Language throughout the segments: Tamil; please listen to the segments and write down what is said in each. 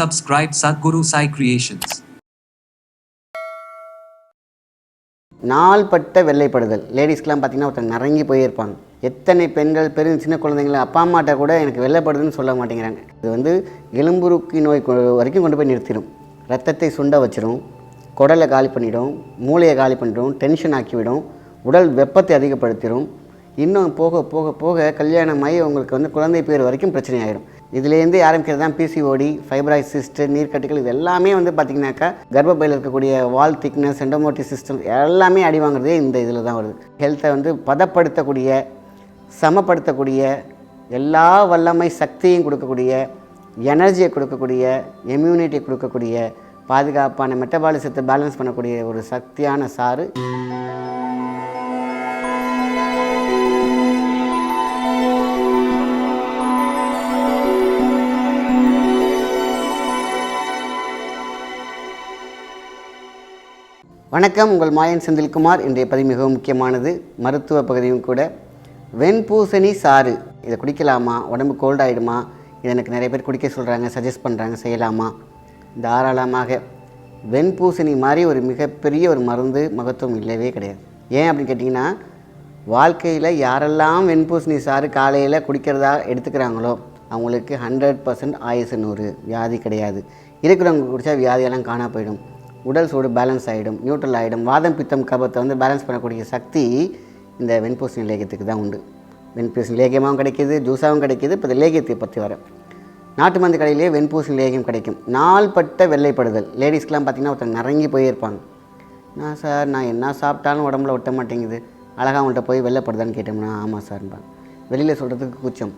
Subscribe Sadhguru Sai Creations. நாள்பட்ட வெள்ளைப்படுதல் லேடிஸ்க்கெலாம் பார்த்திங்கன்னா ஒருத்தர் நரங்கி போயிருப்பாங்க. எத்தனை பெண்கள் சின்ன குழந்தைங்கள அப்பா அம்மாட்ட கூட எனக்கு வெள்ளைப்படுதுன்னு சொல்ல மாட்டேங்கிறாங்க. இது எலும்புருக்கி நோய் வரைக்கும் கொண்டு போய் நிறுத்திடும். ரத்தத்தை சுண்ட வச்சிடும், குடலை காலி பண்ணிடும், மூளையை காலி பண்ணிடும், டென்ஷன் ஆக்கிவிடும், உடல் வெப்பத்தை அதிகப்படுத்திடும். இன்னும் போக போக போக கல்யாணமாகி உங்களுக்கு குழந்தை பேர் வரைக்கும் பிரச்சனை ஆகிடும். இதுலேருந்து ஆரம்பிக்கிறது தான் பிசிஓடி, ஃபைப்ராய்ட் சிஸ்ட், நீர்க்கட்டிகள். இது எல்லாமே பார்த்திங்கனாக்கா கர்ப்பப்பையில் இருக்கக்கூடிய வால் திக்னஸ், எண்டோமோட்டிக் சிஸ்டம் எல்லாமே அடி வாங்குறதே இந்த இதில் தான் வருது. ஹெல்த்தை பதப்படுத்தக்கூடிய, சமப்படுத்தக்கூடிய, எல்லா வல்லமை சக்தியும் கொடுக்கக்கூடிய, எனர்ஜியை கொடுக்கக்கூடிய, இம்யூனிட்டியை கொடுக்கக்கூடிய, பாதுகாப்பான மெட்டபாலிசத்தை பேலன்ஸ் பண்ணக்கூடிய ஒரு சக்தியான சாறு. வணக்கம், உங்கள் மாயன் செந்தில்குமார். இன்றைய பதிவு மிகவும் முக்கியமானது, மருத்துவ பகுதியும் கூட. வெண்பூசணி சாறு இதை குடிக்கலாமா? உடம்பு கோல்ட் ஆகிடுமா? இதை எனக்கு நிறைய பேர் குடிக்க சொல்கிறாங்க, சஜஸ்ட் பண்ணுறாங்க. செய்யலாமா? தாராளமாக. வெண்பூசணி மாதிரி ஒரு மிகப்பெரிய ஒரு மருந்து மகத்துவம் இல்லவே கிடையாது. ஏன் அப்படின்னு கேட்டிங்கன்னா, வாழ்க்கையில் யாரெல்லாம் வெண்பூசணி சாறு காலையில் குடிக்கிறதா எடுத்துக்கிறாங்களோ அவங்களுக்கு 100% ஆயுசு 100, வியாதி கிடையாது. இருக்கிறவங்க குடித்தா வியாதியெல்லாம் காணா போயிடும். உடல் சூடு பேலன்ஸ் ஆகிடும், நியூட்ரல் ஆகிடும். வாதம் பித்தம் கபத்தை பேலன்ஸ் பண்ணக்கூடிய சக்தி இந்த வெண்பூசணி லேகியத்துக்கு தான் உண்டு. வெண்பூசணி லேகியமாகவும் கிடைக்கிது, ஜூஸாகவும் கிடைக்கிது. இப்போ இந்த லேகியத்தை பற்றி வரேன். நாட்டு மருந்து கடையிலேயே வெண்பூசணி லேகியம் கிடைக்கும். நாள்பட்ட வெள்ளைப்படுதல் லேடிஸ்க்கெலாம் பார்த்திங்கன்னா ஒருத்தர் நரங்கி போயிருப்பாங்க. நான் என்ன சாப்பிட்டாலும் உடம்புல ஒட்ட மாட்டேங்குது, அழகாக அவங்கள்ட்ட போய் வெள்ளைப்படுதான்னு கேட்டோம்னா ஆமாம் சார்பாங்க. வெளியில் சொல்கிறதுக்கு கூச்சம்.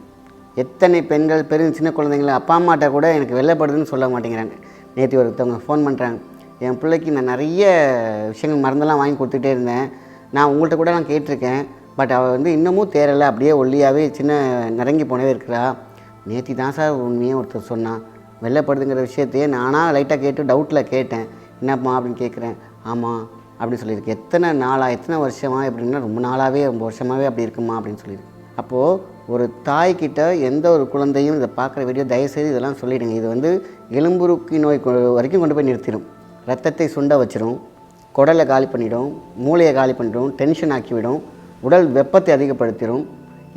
எத்தனை பெண்கள் சின்ன குழந்தைங்கள அப்பா அம்மாட்ட கூட எனக்கு வெள்ளைப்படுதுன்னு சொல்ல மாட்டேங்கிறாங்க. நேற்று ஒருத்தவங்க ஃபோன் பண்ணுறாங்க, என் பிள்ளைக்கு நான் நிறைய விஷயங்கள் மருந்தெல்லாம் வாங்கி கொடுத்துட்டே இருந்தேன், நான் உங்கள்கிட்ட கூட நான் கேட்டிருக்கேன், பட் அவள் இன்னமும் தேரலை, அப்படியே ஒல்லியாகவே சின்ன நரங்கி போனவே இருக்கிறா. நேற்று தான் சார் உண்மையே ஒருத்தர் சொன்னான், வெள்ளைப்படுதுங்கிற விஷயத்தையே நானாக லைட்டாக கேட்டு டவுட்டில் கேட்டேன், என்னப்பா அப்படின்னு கேட்குறேன். ஆமாம் அப்படின்னு சொல்லியிருக்கு. எத்தனை நாளாக, எத்தனை வருஷமாக எப்படின்னா ரொம்ப நாளாகவே, ரொம்ப வருஷமாகவே அப்படி இருக்குமா அப்படின்னு சொல்லியிருக்கு. அப்போது ஒரு தாய்கிட்ட எந்த ஒரு குழந்தையும் இதை பார்க்குற வீடியோ தயவுசெய்து இதெல்லாம் சொல்லிவிடுங்க. இது எலும்புருக்கி நோய் வரைக்கும் கொண்டு போய் நிறுத்திடும். ரத்தத்தை சுண்ட வச்சிடும், குடலை காலி பண்ணிடும், மூளையை காலி பண்ணிடும், டென்ஷன் ஆக்கிவிடும், உடல் வெப்பத்தை அதிகப்படுத்திடும்.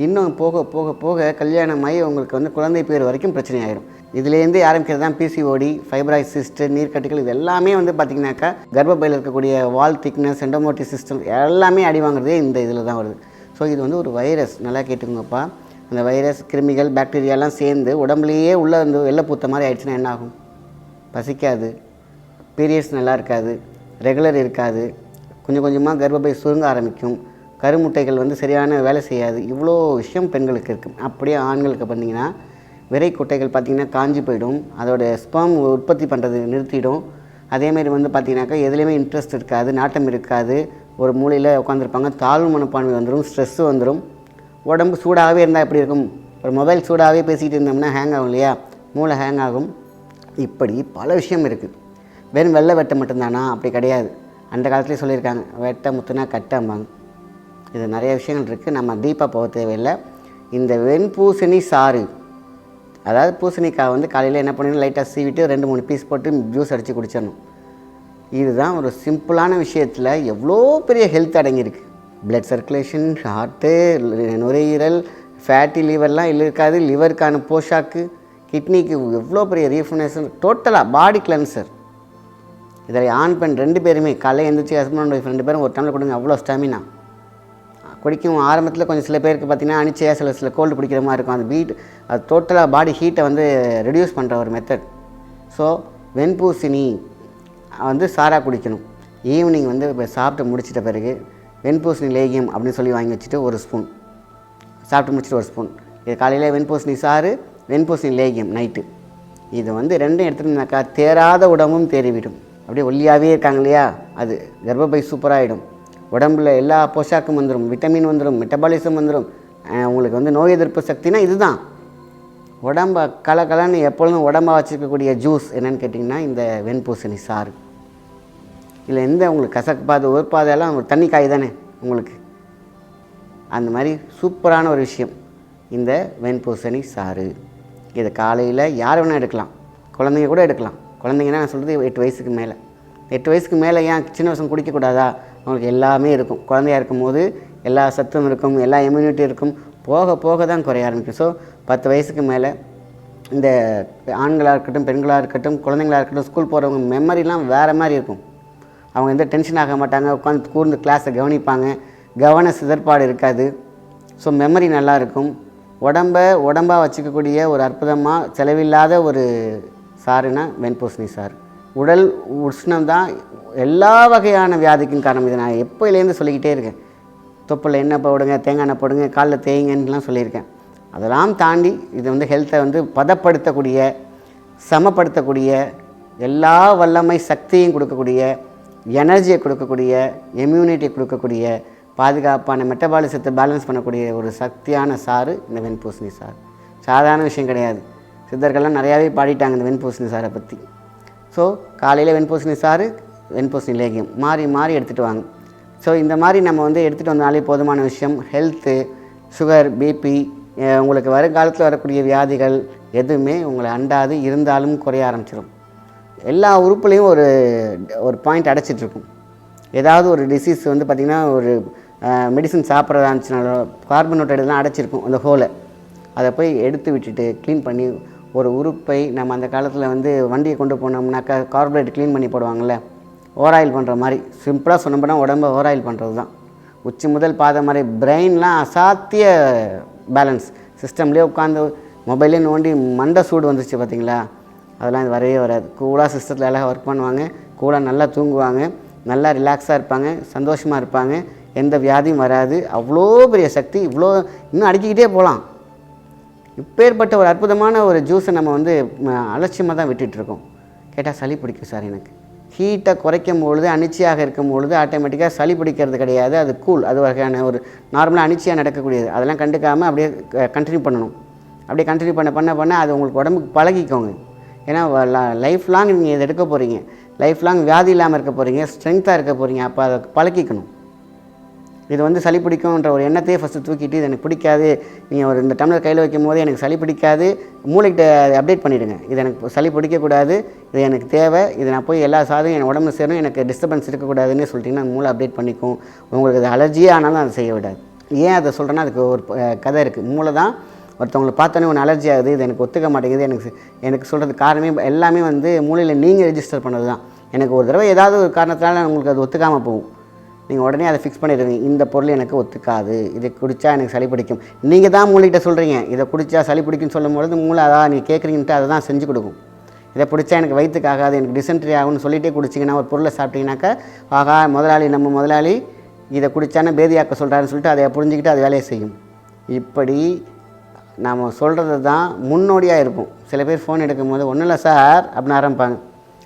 இன்னும் போக போக போக கல்யாணமாகி உங்களுக்கு குழந்தை பேர் வரைக்கும் பிரச்சனை ஆகிடும். இதுலேருந்து ஆரம்பிக்கிறது தான் பிசிஓடி, ஃபைப்ராய்ட் சிஸ்ட், நீர்க்கட்டிகள். இது எல்லாமே பார்த்திங்கனாக்கா கர்ப்பப்பையில் இருக்கக்கூடிய வால் திக்னஸ், எண்டோமோட்டிக் சிஸ்டம் எல்லாமே அடி வாங்குறதே இந்த இதில் தான் வருது. ஸோ இது ஒரு வைரஸ். நல்லா கேட்டுக்கோங்கப்பா. அந்த வைரஸ், கிருமிகள், பாக்டீரியாலாம் சேர்ந்து உடம்புலேயே உள்ளே வெள்ளை பூத்த மாதிரி ஆயிடுச்சுன்னா என்ன ஆகும்? பசிக்காது, பீரியட்ஸ் நல்லா இருக்காது, ரெகுலர் இருக்காது, கொஞ்சம் கொஞ்சமாக கர்ப்பப்பை சுருங்க ஆரம்பிக்கும், கருமுட்டைகள் சரியான வேலை செய்யாது. இவ்வளோ விஷயம் பெண்களுக்கு இருக்குது. அப்படியே ஆண்களுக்கு பார்த்திங்கன்னா விரை குட்டைகள் பார்த்திங்கன்னா காஞ்சி போயிடும், அதோடய ஸ்பெர்ம் உற்பத்தி பண்ணுறது நிறுத்திடும். அதேமாதிரி பார்த்திங்கனாக்கா எதுலேயுமே இன்ட்ரெஸ்ட் இருக்காது, நாட்டம் இருக்காது, ஒரு மூலையில் உட்காந்துருப்பாங்க, தாழ்வு மனப்பான்மை வந்துடும், ஸ்ட்ரெஸ்ஸு வந்துடும். உடம்பு சூடாகவே இருந்தால் எப்படி இருக்கும்? ஒரு மொபைல் சூடாகவே பேசிக்கிட்டு இருந்தோம்னா ஹேங் ஆகும் இல்லையா? மூளை ஹேங் ஆகும். இப்படி பல விஷயம் இருக்குது. வெறும் வெள்ளை வெட்டை மட்டும்தானா? அப்படி கிடையாது. அந்த காலத்துலேயே சொல்லியிருக்காங்க, வெட்டை முத்துனா கட்டம்பாங்க. இது நிறைய விஷயங்கள் இருக்குது, நம்ம டீப்பாக போக தேவையில்லை. இந்த வெண்பூசணி சாறு, அதாவது பூசணிக்காய் காலையில் என்ன பண்ணணும், லைட்டாக சீவிட்டு 2-3 பீஸ் போட்டு ஜூஸ் அடித்து குடிச்சிடணும். இதுதான் ஒரு சிம்பிளான விஷயத்தில் எவ்வளோ பெரிய ஹெல்த் அடங்கியிருக்கு. பிளட் சர்க்குலேஷன், ஹார்ட்டு, நுரையீரல், ஃபேட்டி லிவர்லாம் இருக்காது, லிவருக்கான போஷாக்கு, கிட்னிக்கு எவ்வளோ பெரிய ரீஃபுனேஷன், டோட்டலாக பாடி கிளென்சர். இதில் ஆண் பெண் 2 பேருமே காலையில் எழுந்திரிச்சி ஹஸ்பண்ட் அண்ட் ஒய்ஃப் 2 பேரும் ஒரு டம்ளர் கொடுங்க, அவ்வளோ ஸ்டாமினா குடிக்கும். ஆரம்பத்தில் கொஞ்சம் சில பேருக்கு பார்த்திங்கன்னா அனிச்சையாக சில கோல்டு பிடிக்கிற மாதிரி இருக்கும். அது டோட்டலாக பாடி ஹீட்டை ரெடியூஸ் பண்ணுற ஒரு மெத்தட். ஸோ வெண்பூசணி சாராக குடிக்கணும். ஈவினிங் இப்போ சாப்பிட்டு முடிச்சிட்ட பிறகு வெண்பூசணி லேகியம் அப்படின்னு சொல்லி வாங்கி வச்சுட்டு 1 ஸ்பூன் சாப்பிட்டு முடிச்சுட்டு 1 ஸ்பூன். இது காலையில் வெண்பூசணி சாறு, வெண்பூசணி லேகியம் நைட்டு. இது 2ம் எடுத்துகிட்டோம்னாக்கா தேராத உடம்பும் தேறிவிடும். அப்படியே ஒல்லியாகவே இருக்காங்க இல்லையா, அது கர்ப்பப்பை சூப்பராகிடும். உடம்புல எல்லா போஷாக்கும் வந்துடும், விட்டமின் வந்துடும், மெட்டபாலிசம் வந்துடும். உங்களுக்கு நோய் எதிர்ப்பு சக்தினா இதுதான். உடம்பை கலன்னு எப்பொழுதும் உடம்பாக வச்சுருக்கக்கூடிய ஜூஸ் என்னென்னு கேட்டிங்கன்னா இந்த வெண்பூசணி சாறு. இல்லை உங்களுக்கு கசப்பாது ஒருப்பாதெல்லாம் ஒரு தண்ணி காய் தானே உங்களுக்கு. அந்த மாதிரி சூப்பரான ஒரு விஷயம் இந்த வெண்பூசணி சாறு. இதை காலையில் யார் வேணால் எடுக்கலாம். குழந்தைங்க கூட எடுக்கலாம். குழந்தைங்கன்னா நான் சொல்கிறது 8 வயசுக்கு மேலே. 8 வயசுக்கு மேலே ஏன் சின்ன வயசு குடிக்கக்கூடாதா? அவங்களுக்கு எல்லாமே இருக்கும். குழந்தையாக இருக்கும்போது எல்லா சத்தும் இருக்கும், எல்லா இம்யூனிட்டி இருக்கும். போக போக தான் குறைய ஆரம்பிக்கும். ஸோ 10 வயசுக்கு மேலே இந்த ஆண்களாக இருக்கட்டும், பெண்களாக இருக்கட்டும், குழந்தைங்களாக இருக்கட்டும், ஸ்கூல் போகிறவங்க மெமரிலாம் வேறு மாதிரி இருக்கும். அவங்க எந்த டென்ஷன் ஆக மாட்டாங்க, உட்காந்து கூர்ந்து கிளாஸை கவனிப்பாங்க, கவன சிதற்பாடு இருக்காது. ஸோ மெமரி நல்லாயிருக்கும். உடம்பாக வச்சுக்கக்கூடிய ஒரு அற்புதமாக செலவில்லாத ஒரு சாறுனா வெண்பூசணி சாறு. உடல் உஷ்ணம் தான் எல்லா வகையான வியாதிக்கும் காரணம். இதை நான் எப்போலேருந்து சொல்லிக்கிட்டே இருக்கேன். தொப்பில் எண்ணெய் போடுங்க, தேங்காய் எண்ணெய் போடுங்க, காலில் தேய்ங்கன்னுலாம் சொல்லியிருக்கேன். அதெல்லாம் தாண்டி இது வந்து ஹெல்த்தை வந்து பதப்படுத்தக்கூடிய, சமப்படுத்தக்கூடிய, எல்லா வல்லமை சக்தியும் கொடுக்கக்கூடிய, எனர்ஜியை கொடுக்கக்கூடிய, இம்யூனிட்டியை கொடுக்கக்கூடிய, பாதுகாப்பான மெட்டபாலிசத்தை பேலன்ஸ் பண்ணக்கூடிய ஒரு சக்தியான சாறு இந்த வெண்பூசணி சாறு. சாதாரண விஷயம் கிடையாது. சித்தர்கள்லாம் நிறையாவே பாடிட்டாங்க இந்த வெண்பூசணி சாரை பற்றி. ஸோ காலையில் வெண்பூசணி சாறு, வெண்பூசணி லேகியம் மாறி மாறி எடுத்துகிட்டு வாங்க. ஸோ இந்த மாதிரி நம்ம வந்து எடுத்துகிட்டு வந்தாலே போதுமான விஷயம். ஹெல்த்து, சுகர், பிபி, உங்களுக்கு வருங்காலத்தில் வரக்கூடிய வியாதிகள் எதுவுமே உங்களை அண்டாது, இருந்தாலும் குறைய ஆரம்பிச்சிடும். எல்லா உறுப்புலையும் ஒரு பாயிண்ட் அடைச்சிட்ருக்கும். ஏதாவது ஒரு டிசீஸ் வந்து பார்த்திங்கன்னா ஒரு மெடிசன் சாப்பிட்றதா இருந்துச்சுனாலோ கார்பனோட்டெல்லாம் அடைச்சிருக்கும் அந்த ஹோலை. அதை போய் எடுத்து விட்டுட்டு க்ளீன் பண்ணி ஒரு உறுப்பை நம்ம அந்த காலத்தில் வந்து வண்டியை கொண்டு போனோம்னாக்கா கார்பரேட் க்ளீன் பண்ணி போடுவாங்கள்ல, ஓராயில் பண்ணுற மாதிரி. சிம்பிளாக சொன்னோம்னா உடம்பை ஓராயில் பண்ணுறது தான். உச்சி முதல் பாதம் மாதிரி பிரெயின்லாம் அசாத்திய பேலன்ஸ். சிஸ்டம்லேயே உட்காந்து மொபைலே நோண்டி மண்டை சூடு வந்துச்சு பார்த்திங்களா, அதெல்லாம் இது வரவே வராது. கூலாக சிஸ்டத்தில் அழகாக ஒர்க் பண்ணுவாங்க, கூலாக நல்லா தூங்குவாங்க, நல்லா ரிலாக்ஸாக இருப்பாங்க, சந்தோஷமாக இருப்பாங்க, எந்த வியாதியும் வராது. அவ்வளோ பெரிய சக்தி, இவ்வளோ இன்னும் அடுக்கிக்கிட்டே போகலாம். இப்பேற்பட்ட ஒரு அற்புதமான ஒரு ஜூஸை நம்ம வந்து அலட்சியமாக தான் விட்டுட்ருக்கோம். கேட்டால் சளி பிடிக்கும் சார் எனக்கு. ஹீட்டை குறைக்கும் பொழுது, அனிச்சையாக இருக்கும் பொழுது ஆட்டோமேட்டிக்காக சளி பிடிக்கிறது கிடையாது. அது கூல், அது வகையான ஒரு நார்மலாக அனிச்சையாக நடக்கக்கூடியது. அதெல்லாம் கண்டுக்காமல் அப்படியே கண்டினியூ பண்ணணும். அப்படியே கண்டினியூ பண்ண அது உங்களுக்கு உடம்புக்கு பழகிக்கோங்க. ஏன்னா லைஃப் லாங் நீங்கள் இதை எடுக்க போகிறீங்க, லைஃப் லாங் வியாதி இல்லாமல் இருக்க போகிறீங்க, ஸ்ட்ரென்த்தாக இருக்க போகிறீங்க. அப்போ அதை பழக்கிக்கணும். இது வந்து சளி பிடிக்கும்ன்ற ஒரு எண்ணத்தையே ஃபஸ்ட்டு தூக்கிட்டு, இது எனக்கு பிடிக்காது, நீங்கள் ஒரு இந்த டம்ளர் கையில் வைக்கும் போது எனக்கு சளி பிடிக்காது, மூளைக்கிட்ட அப்டேட் பண்ணிவிடுங்க. இது எனக்கு சளி பிடிக்கக்கூடாது, இது எனக்கு தேவை, இது நான் போய் எல்லா சாதனையும் என் உடம்பு சேரும், எனக்கு டிஸ்டர்பன்ஸ் இருக்கக்கூடாதுன்னு சொல்லிட்டிங்கன்னா மூளை அப்டேட் பண்ணிக்கும். உங்களுக்கு அது அலர்ஜியே ஆனாலும் அதை செய்ய விடாது. ஏன் அதை சொல்கிறேன்னா அதுக்கு ஒரு கதை இருக்குது. மூளை தான் ஒருத்தவங்களை பார்த்தோன்னே ஒன்று அலர்ஜி ஆகுது, இது எனக்கு ஒத்துக்க மாட்டேங்குது, எனக்கு சொல்கிறது காரணமே எல்லாமே வந்து மூளையில் நீங்கள் ரெஜிஸ்டர் பண்ணது தான். எனக்கு ஒரு தடவை ஏதாவது ஒரு காரணத்தினால உங்களுக்கு அது ஒத்துக்காமல் போகும். நீங்கள் உடனே அதை ஃபிக்ஸ் பண்ணிடுவீங்க. இந்த பொருள் எனக்கு ஒத்துக்காது, இதை குடித்தா எனக்கு சளி பிடிக்கும். நீங்கள் தான் மூளைகிட்ட சொல்கிறீங்க இதை குடித்தா சளி பிடிக்கும்னு சொல்லும்பொழுது மூளை அதான் நீங்கள் கேட்குறீங்கன்ட்டு அதை தான் செஞ்சு கொடுக்கும். இதை பிடிச்சா எனக்கு வயிற்றுக்கு ஆகாது, எனக்கு டிசென்ட்ரி ஆகும்னு சொல்லிகிட்டே குடிச்சிங்கன்னா ஒரு பொருளை சாப்பிட்டீங்கன்னாக்கா, ஆகா நம்ம முதலாளி இதை குடித்தானே பேதியாக்க சொல்கிறாருன்னு சொல்லிட்டு அதை புரிஞ்சுக்கிட்டு அது வேலையை செய்யும். இப்படி நாம் சொல்கிறது தான் முன்னோடியாக இருப்போம். சில பேர் ஃபோன் எடுக்கும் போது ஒன்றும் இல்லை சார் அப்படின்னு ஆரம்பிப்பாங்க.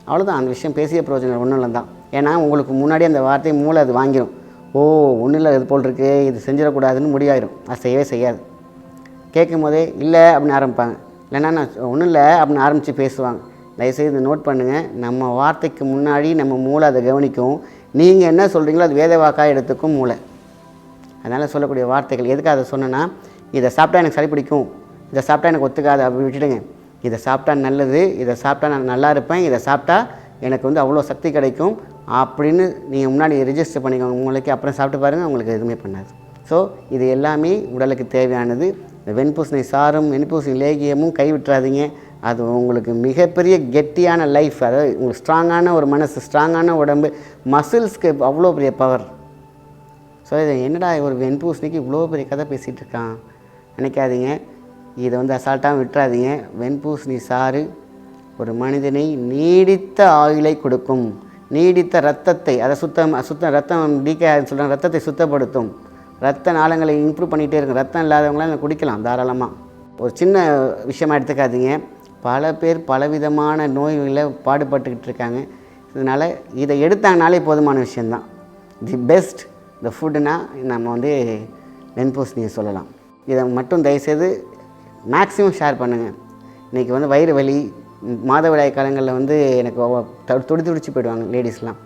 அவ்வளோதான், அந்த விஷயம் பேசிய பிரயோஜனம் ஒன்றும் இல்லை தான். ஏன்னா உங்களுக்கு முன்னாடி அந்த வார்த்தை மூளை அது வாங்கிடும். ஓ ஒன்றும் இல்லை இது போல் இருக்குது, இது செஞ்சிடக்கூடாதுன்னு முடிவாயிடும். அது செய்யவே செய்யாது. கேட்கும் போதே இல்லை அப்படின்னு ஆரம்பிப்பாங்க. இல்லைன்னா நான் ஒன்றும் இல்லை அப்படின்னு ஆரம்பித்து பேசுவாங்க. தயவுசெய்து நோட் பண்ணுங்கள், நம்ம வார்த்தைக்கு முன்னாடி நம்ம மூளை அதை கவனிக்கும். நீங்கள் என்ன சொல்கிறீங்களோ அது வேத வாக்காக எடுத்துக்கும் மூளை. அதனால் சொல்லக்கூடிய வார்த்தைகள் எதுக்கு அதை சொன்னேன்னா, இதை சாப்பிட்டா எனக்கு சளி பிடிக்கும், இதை சாப்பிட்டா எனக்கு ஒத்துக்காது அப்படி விட்டுடுங்க. இதை சாப்பிட்டா நல்லது, இதை சாப்பிட்டா நான் நல்லா இருப்பேன், இதை சாப்பிட்டா எனக்கு வந்து அவ்வளோ சக்தி கிடைக்கும் அப்படின்னு நீங்கள் முன்னாடி ரெஜிஸ்டர் பண்ணிக்கோங்க உங்களுக்கு. அப்புறம் சாப்பிட்டு பாருங்கள், உங்களுக்கு எதுவுமே பண்ணாது. ஸோ இது எல்லாமே உடலுக்கு தேவையானது. இந்த வெண்பூசணி சாரும் வெண்பூசணி லேகியமும் கைவிட்டுறாதீங்க. அது உங்களுக்கு மிகப்பெரிய கெட்டியான லைஃப், அதாவது உங்களுக்கு ஸ்ட்ராங்கான ஒரு மனசு, ஸ்ட்ராங்கான உடம்பு, மசில்ஸ்க்கு அவ்வளோ பெரிய பவர். ஸோ இது என்னடா ஒரு வெண்பூசணிக்கு இவ்வளோ பெரிய கதை பேசிகிட்டு இருக்கான் நினைக்காதீங்க. இதை வந்து அசால்ட்டாக விட்டுறாதீங்க. வெண்பூசணி சாறு ஒரு மனிதனை நீடித்த ஆயுளை கொடுக்கும், நீடித்த இரத்தத்தை, அதை ரத்தம் டீக்காதுன்னு சொல்கிறாங்க, ரத்தத்தை சுத்தப்படுத்தும், ரத்த நாளங்களை இம்ப்ரூவ் பண்ணிகிட்டே இருக்கும். ரத்தம் இல்லாதவங்களாம் குடிக்கலாம் தாராளமாக. ஒரு சின்ன விஷயமாக எடுத்துக்காதீங்க. பல பேர் பலவிதமான நோய்களை பாடுபட்டுக்கிட்டு இருக்காங்க. இதனால் இதை எடுத்தாங்கனாலே போதுமான விஷயந்தான். தி பெஸ்ட் த ஃபுட்டுனா நம்ம வந்து வெண்பூசணியை சொல்லலாம். இதை மட்டும் தயவுசெய்து மேக்ஸிமம் ஷேர் பண்ணுங்கள். இன்றைக்கி வந்து வயிறு வலி, மாதவிடாய் காலங்களில் வந்து எனக்கு துடிச்சு போயிடுவாங்க லேடிஸ்லாம்.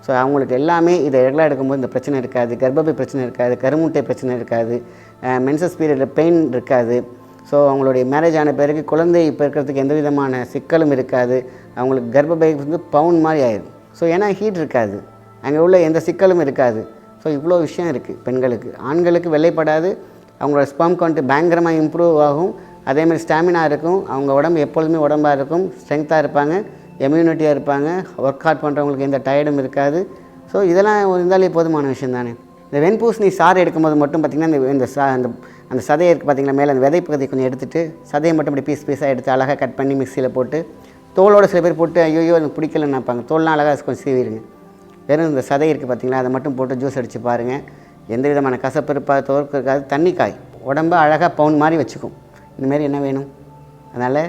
ஸோ அவங்களுக்கு எல்லாமே இதை ரெகுலராக எடுக்கும்போது இந்த பிரச்சனை இருக்காது, கர்ப்பப்பை பிரச்சனை இருக்காது, கருமுட்டை பிரச்சனை இருக்காது, மென்சஸ் பீரியடில் பெயின் இருக்காது. ஸோ அவங்களுடைய மேரேஜ் ஆன பிறகு குழந்தை பிறக்கிறதுக்கு எந்த விதமான சிக்கலும் இருக்காது. அவங்களுக்கு கர்ப்பப்பை வந்து பவுன் மாதிரி ஆயிடும். ஸோ ஏன்னா ஹீட் இருக்காது, அங்கே உள்ள எந்த சிக்கலும் இருக்காது. ஸோ இவ்வளோ விஷயம் இருக்குது பெண்களுக்கு. ஆண்களுக்கு வெள்ளைப்படாது, அவங்களோட ஸ்பெர்ம் கவுண்ட் பயங்கரமாக இம்ப்ரூவ் ஆகும். அதேமாதிரி ஸ்டாமினா இருக்கும், அவங்க உடம்பு எப்பொழுதுமே உடம்பாக இருக்கும், ஸ்ட்ரென்த்தாக இருப்பாங்க, இம்யூனிட்டியாக இருப்பாங்க, ஒர்க் அவுட் பண்ணுறவங்களுக்கு எந்த டயர்டும் இருக்காது. ஸோ இதெல்லாம் இருந்தாலே போதுமான விஷயம் தானே. இந்த வெண்பூசணி சாறு எடுக்கும்போது மட்டும் பார்த்திங்கன்னா அந்த சதையை இருக்குது பார்த்திங்களா, மேலே அந்த விதை பகுதியை கொஞ்சம் எடுத்துகிட்டு சதையை மட்டும் இப்படி பீஸாக எடுத்து அழகாக கட் பண்ணி மிக்சியில் போட்டு, தோலோடு சில பேர் போட்டு ஐயோ எனக்கு பிடிக்கலன்னு நினைப்பாங்க. தோல்லாம் அழகாக கொஞ்சம் சீவிடுங்க. வெறும் இந்த சதை இருக்குது பார்த்திங்களா, அதை மட்டும் போட்டு ஜூஸ் அடித்து பாருங்கள். எந்த விதமான கசப்பு இருப்பாது, துவர்க்கு இருக்காது, தண்ணி காய் உடம்பு அழகாக பவுன் மாதிரி வச்சுக்கும். இந்தமாரி என்ன வேணும்? அதனால்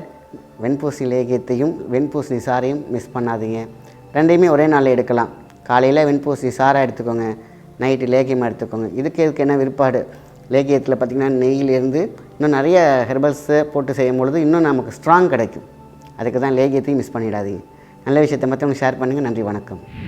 வெண்பூசணி லேகியத்தையும் வெண்பூசணி சாறையும் மிஸ் பண்ணாதீங்க. ரெண்டையுமே ஒரே நாளில் எடுக்கலாம். காலையில் வெண்பூசணி சாராக எடுத்துக்கோங்க, நைட்டு லேகியமாக எடுத்துக்கோங்க. இதுக்கு என்ன விற்பாடு, லேகியத்தில் பார்த்திங்கன்னா நெய்யிலேருந்து இன்னும் நிறைய ஹெர்பல்ஸை போட்டு செய்யும் பொழுது இன்னும் நமக்கு ஸ்ட்ராங் கிடைக்கும். அதுக்கு தான் லேகியத்தையும் மிஸ் பண்ணிடாதீங்க. நல்ல விஷயத்தை மற்றவங்க ஷேர் பண்ணுங்கள். நன்றி, வணக்கம்.